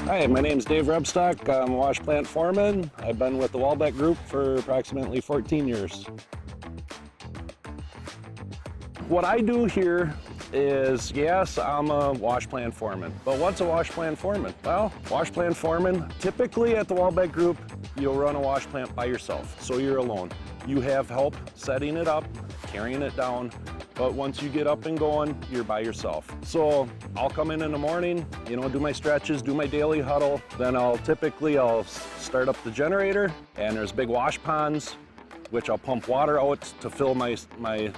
Hi, my name is Dave Rebstock. I'm a wash plant foreman. I've been with the Walbec Group for approximately 14 years. What I do here is, yes, I'm a wash plant foreman, but what's a wash plant foreman? Well, wash plant foreman, typically at the Walbec Group, you'll run a wash plant by yourself, so you're alone. You have help setting it up, carrying it down, but once you get up and going, you're by yourself. So I'll come in the morning, do my stretches, do my daily huddle, then I'll start up the generator, and there's big wash ponds, which I'll pump water out to fill my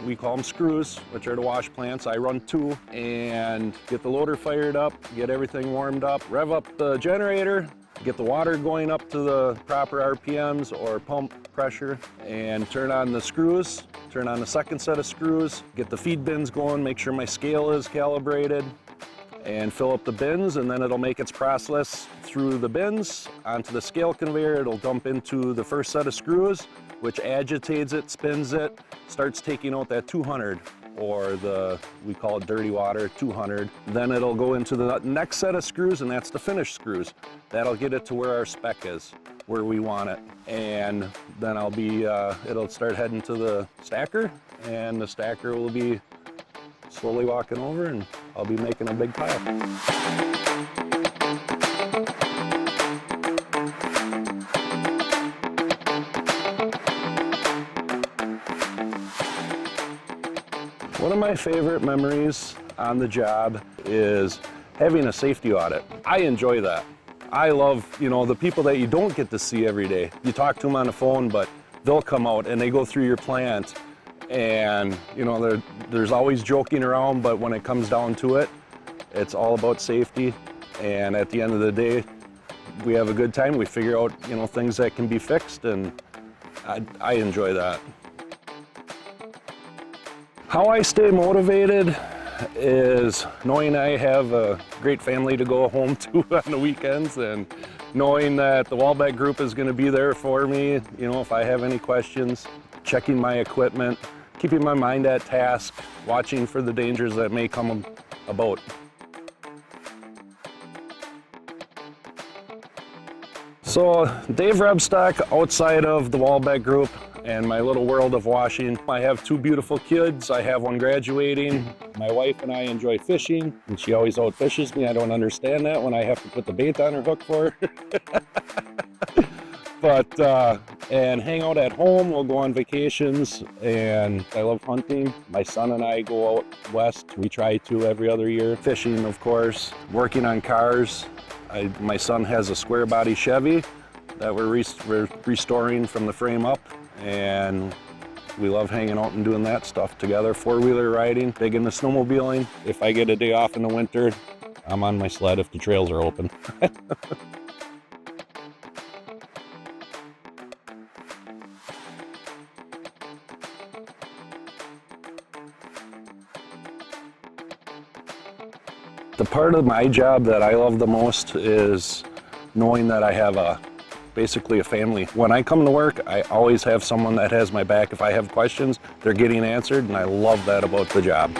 we call them screws, which are the wash plants. I run 2 and get the loader fired up, get everything warmed up, rev up the generator, get the water going up to the proper RPMs or pump pressure, and turn on the screws, turn on the second set of screws, get the feed bins going, make sure my scale is calibrated, and fill up the bins, and then it'll make its process through the bins onto the scale conveyor. It'll dump into the first set of screws, which agitates it, spins it, starts taking out that 200, or we call it dirty water, 200. Then it'll go into the next set of screws, and that's the finished screws. That'll get it to where our spec is, where we want it. And then it'll start heading to the stacker, and the stacker will be slowly walking over, and I'll be making a big pile. One of my favorite memories on the job is having a safety audit. I enjoy that. I love, the people that you don't get to see every day. You talk to them on the phone, but they'll come out and they go through your plant, and there's always joking around, but when it comes down to it, it's all about safety. And at the end of the day, we have a good time. We figure out, things that can be fixed, and I enjoy that. How I stay motivated is knowing I have a great family to go home to on the weekends, and knowing that the Walbec Group is going to be there for me, if I have any questions, checking my equipment, keeping my mind at task, watching for the dangers that may come about. So Dave Rebstock, outside of the Walbec Group and my little world of washing, I have 2 beautiful kids. I have one graduating. My wife and I enjoy fishing, and she always outfishes me. I don't understand that when I have to put the bait on her hook for her. And hang out at home. We'll go on vacations, and I love hunting. My son and I go out west. We try to every other year. Fishing, of course. Working on cars. My son has a square body Chevy that we're restoring from the frame up, and we love hanging out and doing that stuff together. 4-wheeler riding, big into snowmobiling. If I get a day off in the winter, I'm on my sled if the trails are open. The part of my job that I love the most is knowing that I have basically a family. When I come to work, I always have someone that has my back. If I have questions, they're getting answered, and I love that about the job.